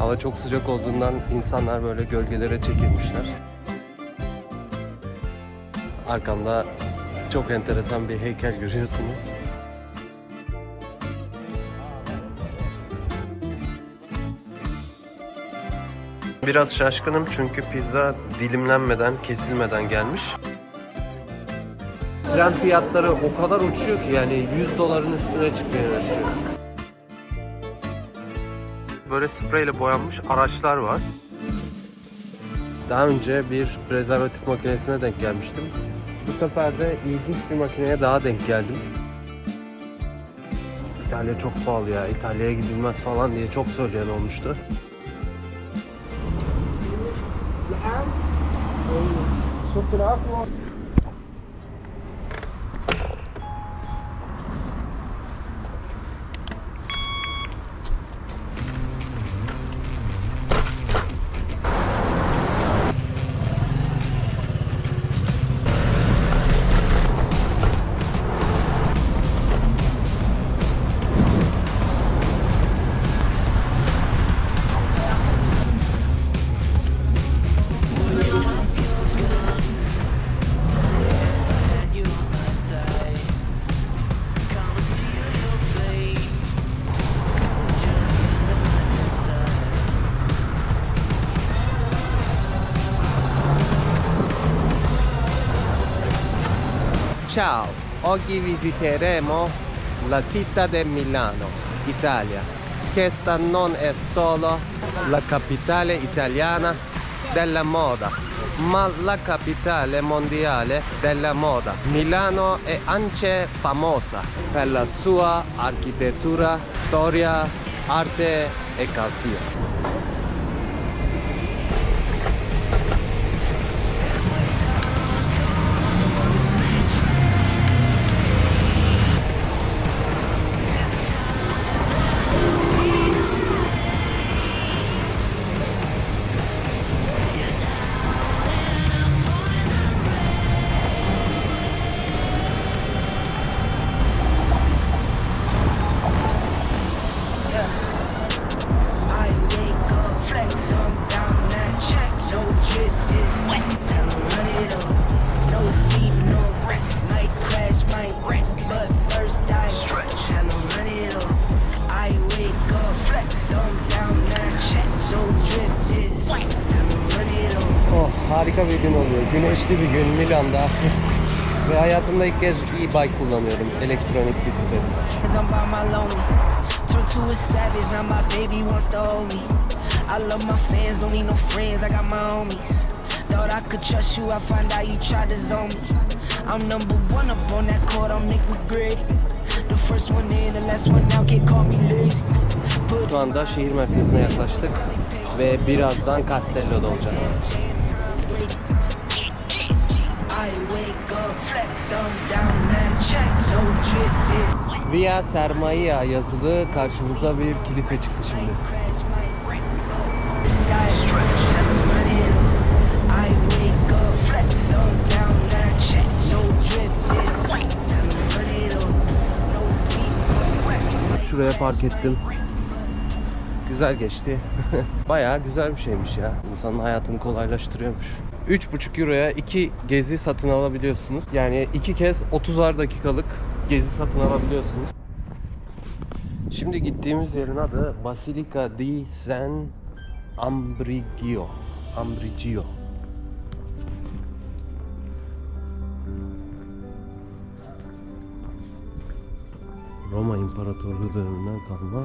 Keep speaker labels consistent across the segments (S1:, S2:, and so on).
S1: Hava çok sıcak olduğundan insanlar böyle gölgelere çekilmişler. Arkamda çok enteresan bir heykel görüyorsunuz. Biraz şaşkınım çünkü pizza dilimlenmeden, kesilmeden gelmiş. Tren fiyatları o kadar uçuyor ki yani 100 doların üstüne çıkmaya başlıyor. Böyle spreyle boyanmış araçlar var. Daha önce bir prezervatif makinesine denk gelmiştim. Bu sefer de ilginç bir makineye daha denk geldim. İtalya çok pahalı ya, İtalya'ya gidilmez falan diye çok söyleyen olmuştu. Ciao, oggi visiteremo la città di Milano, Italia. Questa non è solo la capitale italiana della moda, ma la capitale mondiale della moda. Milano è anche famosa per la sua architettura, storia, arte e calcio. Harika bir gün oluyor. Güneşli bir gün Milan'da. Ve hayatımda ilk kez e-bike kullanıyorum. Elektronik bisiklet. Şu anda şehir merkezine yaklaştık ve birazdan Castello'da olacağız. Via Sermaia yazılı karşımıza bir kilise çıktı şimdi. Şuraya park ettim. Güzel geçti. Bayağı güzel bir şeymiş ya. İnsanın hayatını kolaylaştırıyormuş. 3,5 euroya 2 gezi satın alabiliyorsunuz. Yani 2 kez 30'ar dakikalık gezi satın alabiliyorsunuz. Şimdi gittiğimiz yerin adı Basilica di San Ambrogio. Roma İmparatorluğu döneminden kalma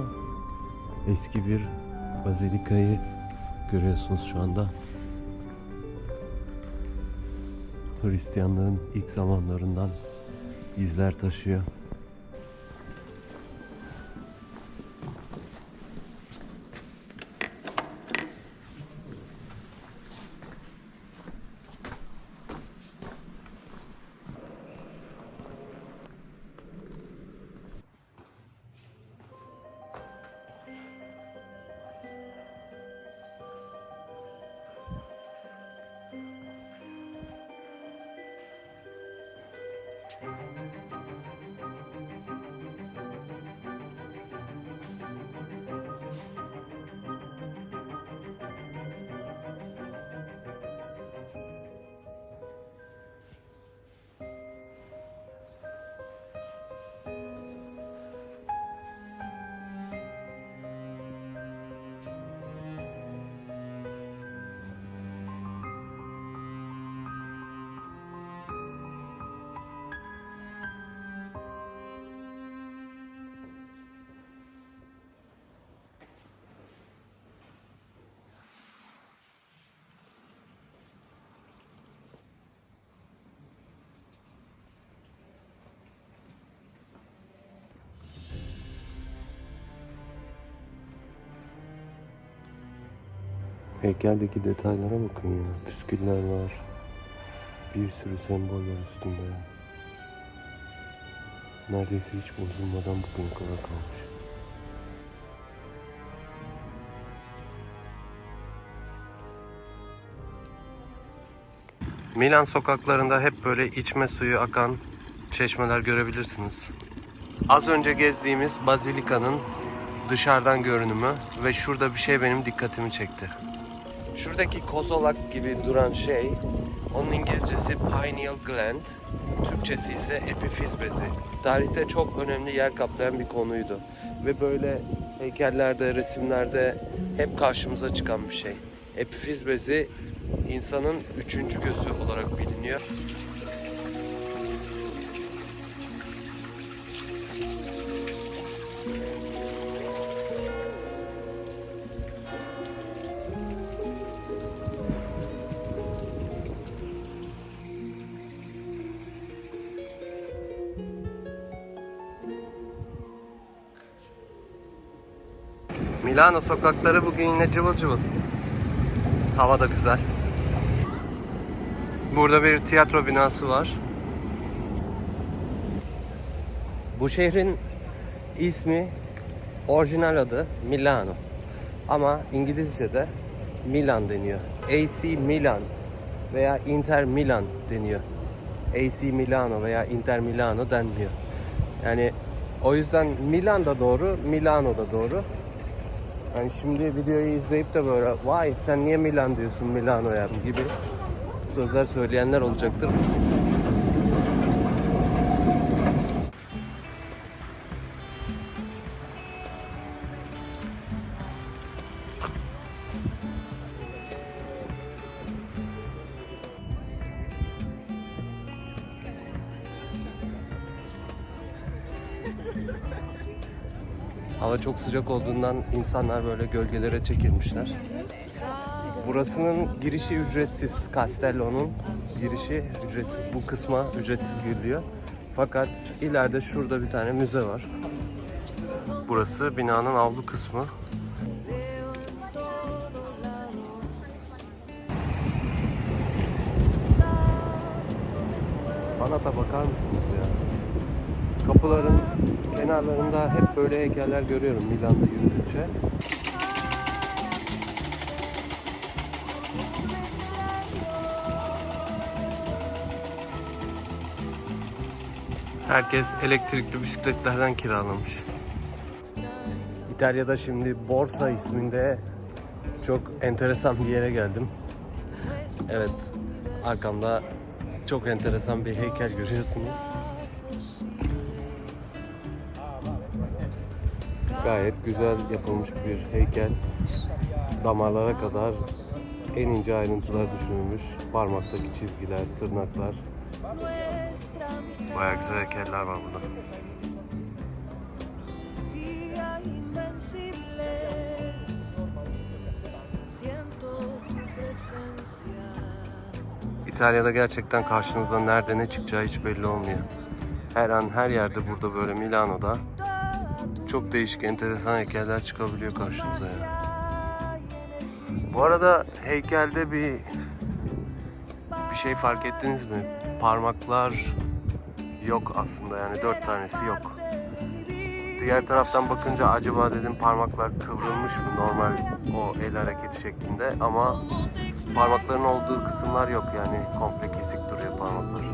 S1: eski bir bazilikayı görüyorsunuz şu anda. Hristiyanlığın ilk zamanlarından izler taşıyor. Heykeldeki detaylara bakın ya. Püsküller var. Bir sürü sembol var üstünde. Neredeyse hiç bozulmadan bugüne kadar kalmış. Milan sokaklarında hep böyle içme suyu akan çeşmeler görebilirsiniz. Az önce gezdiğimiz Bazilika'nın dışarıdan görünümü ve şurada bir şey benim dikkatimi çekti. Şuradaki kozolak gibi duran şey, onun İngilizcesi pineal gland, Türkçesi ise epifiz bezi. Tarihte çok önemli yer kaplayan bir konuydu. Ve böyle heykellerde, resimlerde hep karşımıza çıkan bir şey. Epifiz bezi insanın üçüncü gözü olarak biliniyor. Milano sokakları bugün yine cıvıl cıvıl. Hava da güzel. Burada bir tiyatro binası var. Bu şehrin ismi, orijinal adı Milano. Ama İngilizce'de Milan deniyor. AC Milan veya Inter Milan deniyor. AC Milano veya Inter Milano denmiyor. Yani o yüzden Milan da doğru, Milano da doğru. Yani şimdi videoyu izleyip de böyle vay sen niye Milan diyorsun Milano'ya gibi sözler söyleyenler olacaktır. Hava çok sıcak olduğundan insanlar böyle gölgelere çekilmişler. Burasının girişi ücretsiz. Castello'nun girişi ücretsiz. Bu kısma ücretsiz giriliyor. Fakat ileride şurada bir tane müze var. Burası binanın avlu kısmı. Sanata bakar mısınız ya? Kapıların kenarlarında hep böyle heykeller görüyorum Milan'da yürüdükçe. Herkes elektrikli bisikletlerden kiralamış. İtalya'da şimdi Borsa isminde çok enteresan bir yere geldim. Evet, arkamda çok enteresan bir heykel görüyorsunuz. Gayet güzel yapılmış bir heykel. Damarlara kadar en ince ayrıntılar düşünülmüş. Parmaktaki çizgiler, tırnaklar. Bayağı güzel heykeller var burada. İtalya'da gerçekten karşınıza nerede ne çıkacağı hiç belli olmuyor. Her an her yerde burada böyle Milano'da çok değişik enteresan heykeller çıkabiliyor karşınıza ya. Bu arada heykelde bir şey fark ettiniz mi? Parmaklar yok aslında, yani 4 tanesi yok. Diğer taraftan bakınca acaba dedim parmaklar kıvrılmış mı normal o el hareketi şeklinde, ama parmakların olduğu kısımlar yok, yani komple kesik duruyor parmaklar.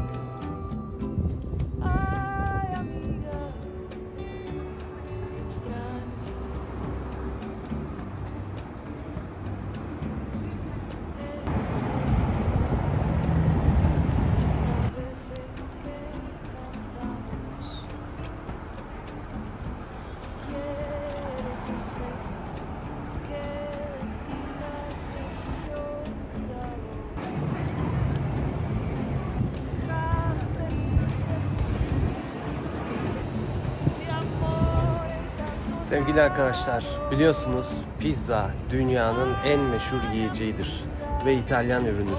S1: Sevgili arkadaşlar, biliyorsunuz pizza dünyanın en meşhur yiyeceğidir ve İtalyan ürünüdür.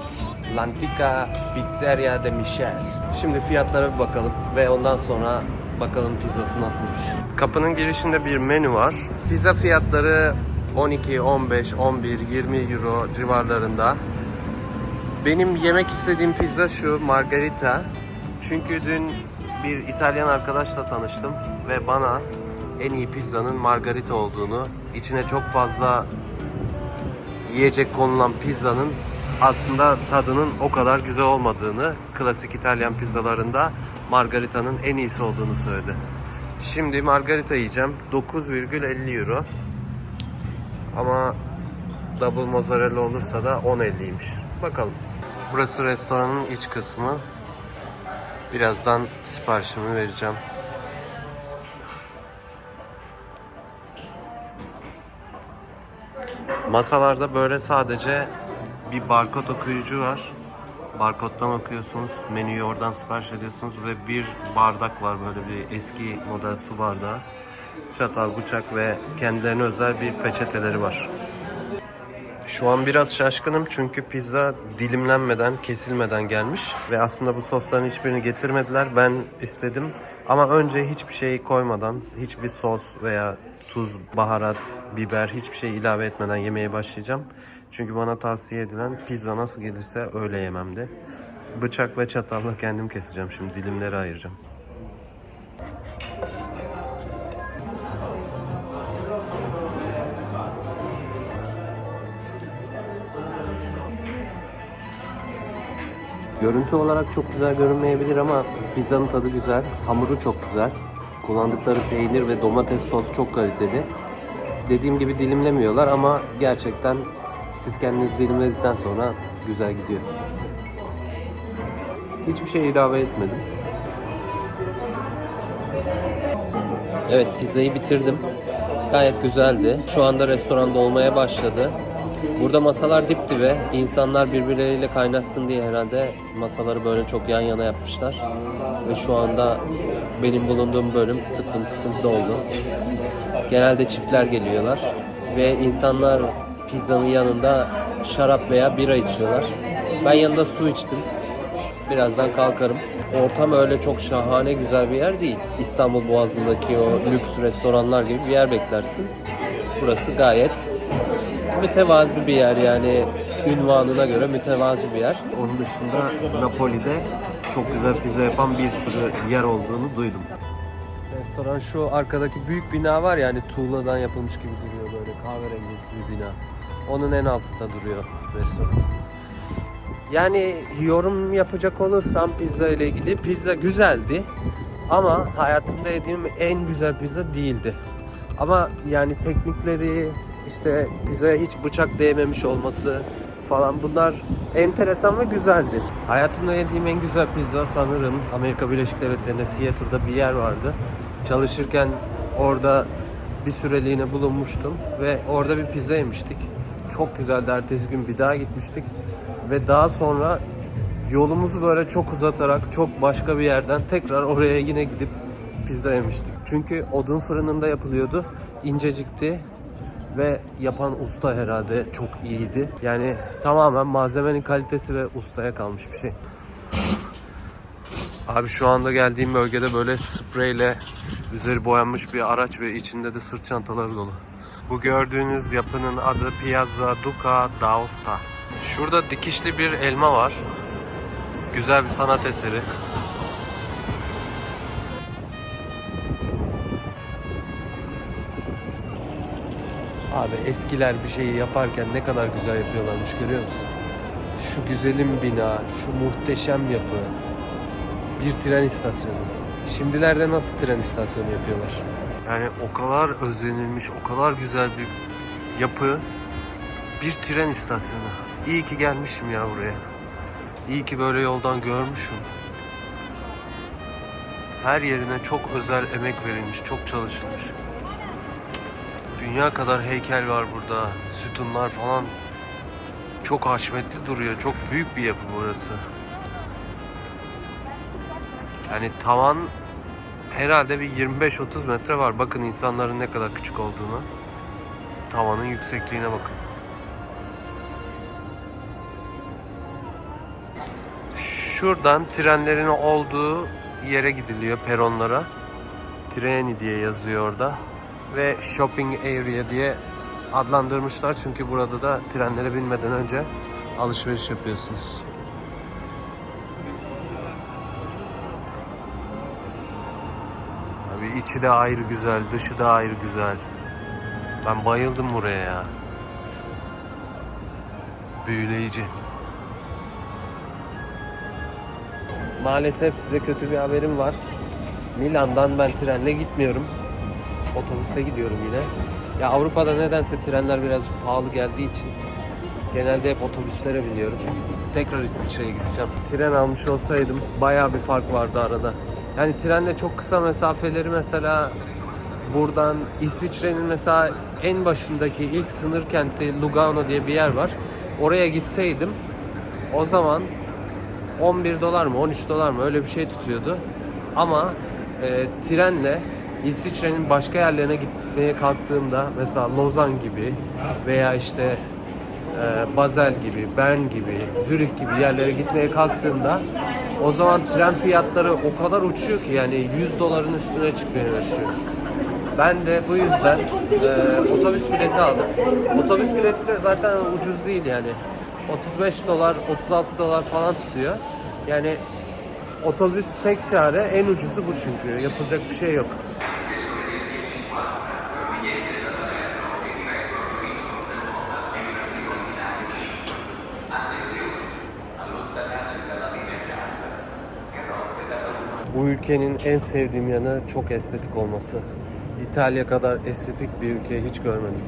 S1: L'Antica Pizzeria de Michel. Şimdi fiyatlara bir bakalım ve ondan sonra bakalım pizzası nasılmış. Kapının girişinde bir menü var. Pizza fiyatları 12, 15, 11, 20 euro civarlarında. Benim yemek istediğim pizza şu, margarita. Çünkü dün bir İtalyan arkadaşla tanıştım ve bana en iyi pizzanın margarita olduğunu, içine çok fazla yiyecek konulan pizzanın aslında tadının o kadar güzel olmadığını, klasik İtalyan pizzalarında margaritanın en iyisi olduğunu söyledi. Şimdi margarita yiyeceğim. 9,50 euro. Ama double mozzarella olursa da 10,50'ymiş. Bakalım. Burası restoranın iç kısmı. Birazdan siparişimi vereceğim. Masalarda böyle sadece bir barkod okuyucu var. Barkoddan okuyorsunuz, menüyü oradan sipariş ediyorsunuz ve bir bardak var, böyle bir eski model su bardağı. Çatal, bıçak ve kendilerine özel bir peçeteleri var. Şu an biraz şaşkınım çünkü pizza dilimlenmeden, kesilmeden gelmiş ve aslında bu sosların hiçbirini getirmediler. Ben istedim ama önce hiçbir şey koymadan, hiçbir sos veya tuz, baharat, biber, hiçbir şey ilave etmeden yemeye başlayacağım. Çünkü bana tavsiye edilen pizza nasıl gelirse öyle yememdi. Bıçak ve çatalla kendim keseceğim, şimdi dilimleri ayıracağım. Görüntü olarak çok güzel görünmeyebilir ama pizzanın tadı güzel, hamuru çok güzel. Kullandıkları peynir ve domates sos çok kaliteli. Dediğim gibi dilimlemiyorlar ama gerçekten siz kendiniz dilimledikten sonra güzel gidiyor. Hiçbir şey ilave etmedim. Evet, pizzayı bitirdim. Gayet güzeldi. Şu anda restoranda olmaya başladı. Burada masalar dip dibe. İnsanlar birbirleriyle kaynaşsın diye herhalde masaları böyle çok yan yana yapmışlar. Ve şu anda benim bulunduğum bölüm tıklım tıklım doldu. Genelde çiftler geliyorlar. Ve insanlar pizzanın yanında şarap veya bira içiyorlar. Ben yanında su içtim. Birazdan kalkarım. Ortam öyle çok şahane güzel bir yer değil. İstanbul Boğazı'ndaki o lüks restoranlar gibi bir yer beklersin. Burası gayet mütevazi bir yer, yani ünvanına göre mütevazi bir yer. Onun dışında Napoli'de çok güzel pizza yapan bir sürü yer olduğunu duydum. Restoran şu arkadaki büyük bina var ya, hani tuğladan yapılmış gibi duruyor, böyle kahverengi bir bina. Onun en altında duruyor restoran. Yani yorum yapacak olursam pizza ile ilgili, pizza güzeldi ama hayatımda yediğim en güzel pizza değildi. Ama yani teknikleri, işte pizzaya hiç bıçak değmemiş olması falan, bunlar enteresan ve güzeldi. Hayatımda yediğim en güzel pizza sanırım Amerika Birleşik Devletleri'nde Seattle'da bir yer vardı. Çalışırken orada bir süreliğine bulunmuştum ve orada bir pizza yemiştik. Çok güzeldi. Ertesi gün bir daha gitmiştik ve daha sonra yolumuzu böyle çok uzatarak çok başka bir yerden tekrar oraya yine gidip pizza yemiştik. Çünkü odun fırınında yapılıyordu. İncecikti ve yapan usta herhalde çok iyiydi. Yani tamamen malzemenin kalitesi ve ustaya kalmış bir şey. Abi şu anda geldiğim bölgede böyle spreyle üzeri boyanmış bir araç ve içinde de sırt çantaları dolu. Bu gördüğünüz yapının adı Piazza Duca d'Aosta. Şurada dikişli bir elma var. Güzel bir sanat eseri. Abi eskiler bir şeyi yaparken ne kadar güzel yapıyorlarmış, görüyor musun? Şu güzelim bina, şu muhteşem yapı. Bir tren istasyonu. Şimdilerde nasıl tren istasyonu yapıyorlar? Yani o kadar özenilmiş, o kadar güzel bir yapı. Bir tren istasyonu. İyi ki gelmişim ya buraya. İyi ki böyle yoldan görmüşüm. Her yerine çok özel emek verilmiş, çok çalışılmış. Dünya kadar heykel var burada. Sütunlar falan. Çok haşmetli duruyor. Çok büyük bir yapı burası. Yani tavan herhalde bir 25-30 metre var. Bakın insanların ne kadar küçük olduğunu. Tavanın yüksekliğine bakın. Şuradan trenlerin olduğu yere gidiliyor, peronlara. Treni diye yazıyor orada. Ve shopping area diye adlandırmışlar. Çünkü burada da trenlere binmeden önce alışveriş yapıyorsunuz. Abi içi de ayrı güzel, dışı da ayrı güzel. Ben bayıldım buraya ya. Büyüleyici. Maalesef size kötü bir haberim var. Milan'dan ben trenle gitmiyorum. Otobüste gidiyorum yine. Ya Avrupa'da nedense trenler biraz pahalı geldiği için genelde hep otobüslere biniyorum. Tekrar İsviçre'ye gideceğim. Tren almış olsaydım bayağı bir fark vardı arada. Yani trenle çok kısa mesafeleri mesela buradan İsviçre'nin mesela en başındaki ilk sınır kenti Lugano diye bir yer var. Oraya gitseydim o zaman 11 dolar mı 13 dolar mı öyle bir şey tutuyordu. Ama trenle İsviçre'nin başka yerlerine gitmeye kalktığımda mesela Lozan gibi veya işte Basel gibi, Bern gibi, Zürih gibi yerlere gitmeye kalktığımda o zaman tren fiyatları o kadar uçuyor ki yani 100 doların üstüne çıkmaya başlıyor. Ben de bu yüzden otobüs bileti aldım. Otobüs bileti de zaten ucuz değil yani. 35 dolar, 36 dolar falan tutuyor. Yani otobüs tek çare, en ucuzu bu çünkü. Yapılacak bir şey yok. Bu ülkenin en sevdiğim yanı çok estetik olması. İtalya kadar estetik bir ülke hiç görmedim.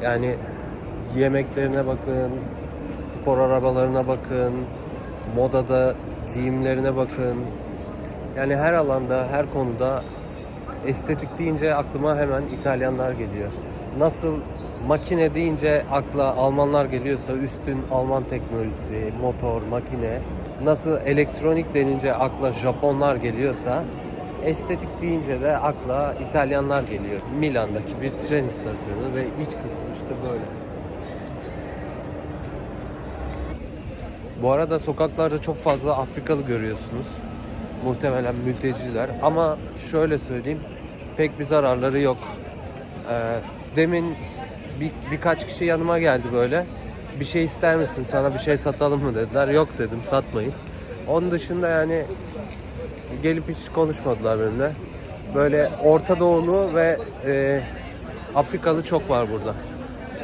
S1: Yani yemeklerine bakın, spor arabalarına bakın, modada giyimlerine bakın. Yani her alanda, her konuda estetik deyince aklıma hemen İtalyanlar geliyor. Nasıl makine deyince akla Almanlar geliyorsa üstün Alman teknolojisi, motor, makine. Nasıl elektronik denince akla Japonlar geliyorsa estetik deyince de akla İtalyanlar geliyor. Milan'daki bir tren istasyonu ve iç kısmı işte böyle. Bu arada sokaklarda çok fazla Afrikalı görüyorsunuz. Muhtemelen mülteciler ama şöyle söyleyeyim pek bir zararları yok. Demin birkaç kişi yanıma geldi böyle. Bir şey ister misin? Sana bir şey satalım mı dediler. Yok dedim, satmayın. Onun dışında yani gelip hiç konuşmadılar benimle. Böyle Orta Doğulu ve Afrikalı çok var burada.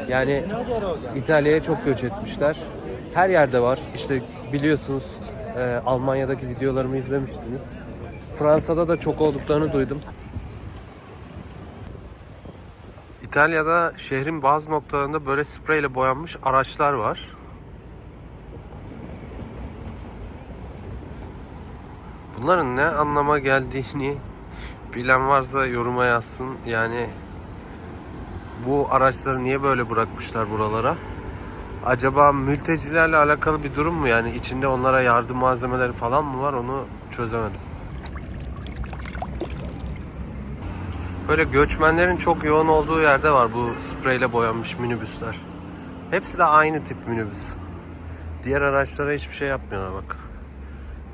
S1: Yani İtalya'ya çok göç etmişler. Her yerde var. İşte biliyorsunuz Almanya'daki videolarımı izlemiştiniz. Fransa'da da çok olduklarını duydum. İtalya'da şehrin bazı noktalarında böyle spreyle boyanmış araçlar var. Bunların ne anlama geldiğini bilen varsa yoruma yazsın. Yani bu araçları niye böyle bırakmışlar buralara? Acaba mültecilerle alakalı bir durum mu? Yani içinde onlara yardım malzemeleri falan mı var? Onu çözemedim. Böyle göçmenlerin çok yoğun olduğu yerde var bu spreyle boyanmış minibüsler. Hepsi de aynı tip minibüs. Diğer araçlara hiçbir şey yapmıyorlar bak.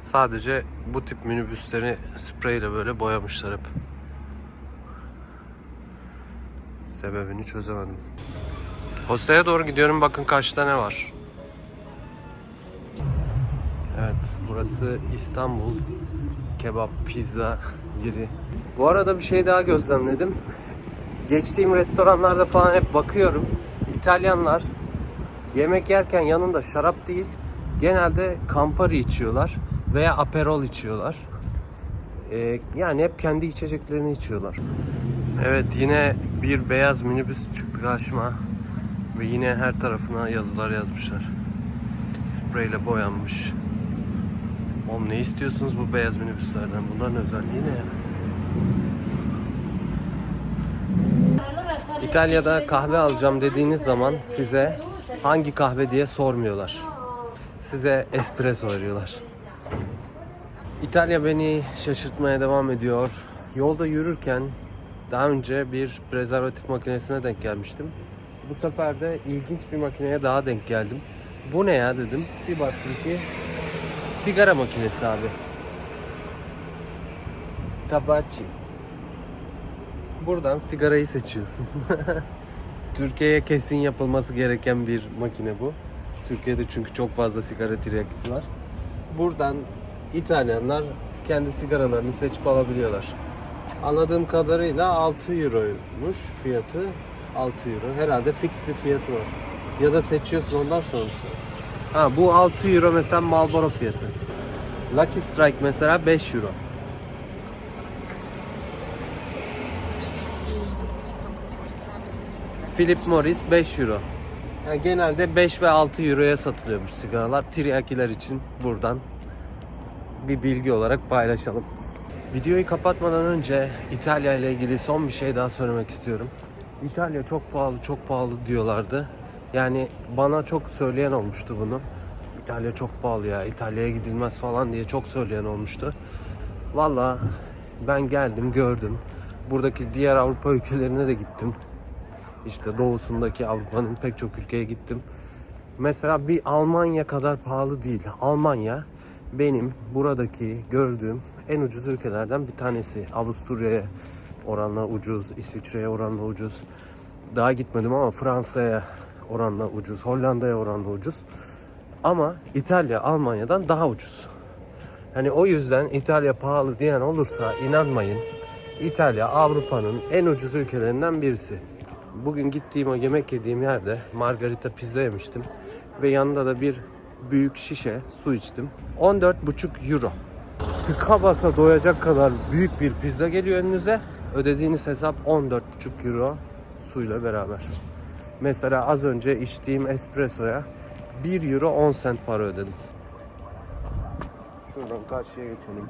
S1: Sadece bu tip minibüsleri spreyle böyle boyamışlar hep. Sebebini çözemedim. Hostaya doğru gidiyorum, bakın karşıda ne var. Evet, burası İstanbul kebap, pizza yeri. Bu arada bir şey daha gözlemledim. Geçtiğim restoranlarda falan hep bakıyorum. İtalyanlar yemek yerken yanında şarap değil, genelde Campari içiyorlar veya Aperol içiyorlar. Yani hep kendi içeceklerini içiyorlar. Evet, yine bir beyaz minibüs çıktı karşıma. Ve yine her tarafına yazılar yazmışlar. Spreyle boyanmış. Oğlum ne istiyorsunuz bu beyaz minibüslerden? Bunların özelliği ne ya? İtalya'da kahve alacağım dediğiniz zaman size hangi kahve diye sormuyorlar. Size espresso veriyorlar. İtalya beni şaşırtmaya devam ediyor. Yolda yürürken daha önce bir prezervatif makinesine denk gelmiştim. Bu sefer de ilginç bir makineye daha denk geldim. Bu ne ya dedim. Bir baktım ki sigara makinesi abi. Tabacci. Buradan sigarayı seçiyorsun. Türkiye'ye kesin yapılması gereken bir makine bu. Türkiye'de çünkü çok fazla sigara tiryakisi var. Buradan İtalyanlar kendi sigaralarını seçip alabiliyorlar. Anladığım kadarıyla 6 euroymuş fiyatı. 6 euro. Herhalde fix bir fiyatı var. Ya da seçiyorsun ondan sonra. Ha, bu 6 euro mesela Marlboro fiyatı. Lucky Strike mesela 5 euro. Philip Morris 5 euro. Yani genelde 5 ve 6 euroya satılıyormuş sigaralar. Tiryakiler için buradan bir bilgi olarak paylaşalım. Videoyu kapatmadan önce İtalya ile ilgili son bir şey daha söylemek istiyorum. İtalya çok pahalı, çok pahalı diyorlardı. Yani bana çok söyleyen olmuştu bunu. İtalya çok pahalı ya, İtalya'ya gidilmez falan diye çok söyleyen olmuştu. Valla ben geldim, gördüm. Buradaki diğer Avrupa ülkelerine de gittim. İşte doğusundaki Avrupa'nın pek çok ülkeye gittim. Mesela bir Almanya kadar pahalı değil. Almanya benim buradaki gördüğüm en ucuz ülkelerden bir tanesi. Avusturya'ya oranla ucuz, İsviçre'ye oranla ucuz. Daha gitmedim ama Fransa'ya oranla ucuz, Hollanda'ya oranla ucuz. Ama İtalya Almanya'dan daha ucuz. Hani o yüzden İtalya pahalı diyen olursa inanmayın. İtalya Avrupa'nın en ucuz ülkelerinden birisi. Bugün gittiğim o yemek yediğim yerde margarita pizza yemiştim. Ve yanında da bir büyük şişe su içtim. 14,5 euro. Tıka basa doyacak kadar büyük bir pizza geliyor önünüze. Ödediğiniz hesap 14,5 euro suyla beraber. Mesela az önce içtiğim espressoya 1 euro 10 cent para ödedim. Şuradan karşıya geçelim.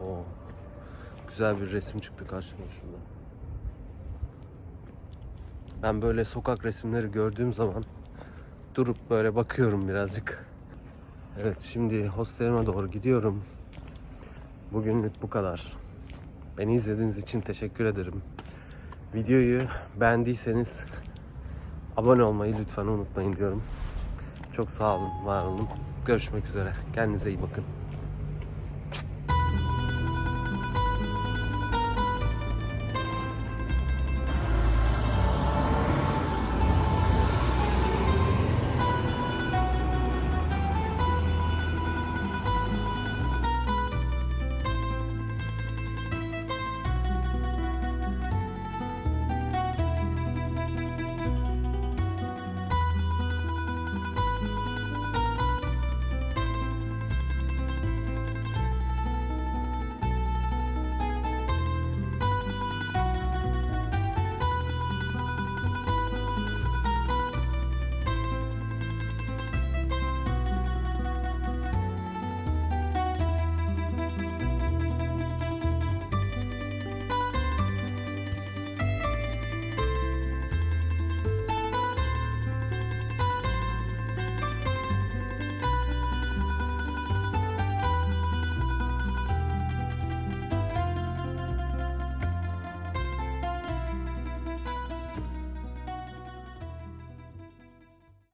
S1: Oo, güzel bir resim çıktı karşıma şurada. Ben böyle sokak resimleri gördüğüm zaman durup böyle bakıyorum birazcık. Evet, şimdi hostelime doğru gidiyorum. Bugünlük bu kadar. Beni izlediğiniz için teşekkür ederim. Videoyu beğendiyseniz abone olmayı lütfen unutmayın diyorum. Çok sağ olun, var olun. Görüşmek üzere. Kendinize iyi bakın.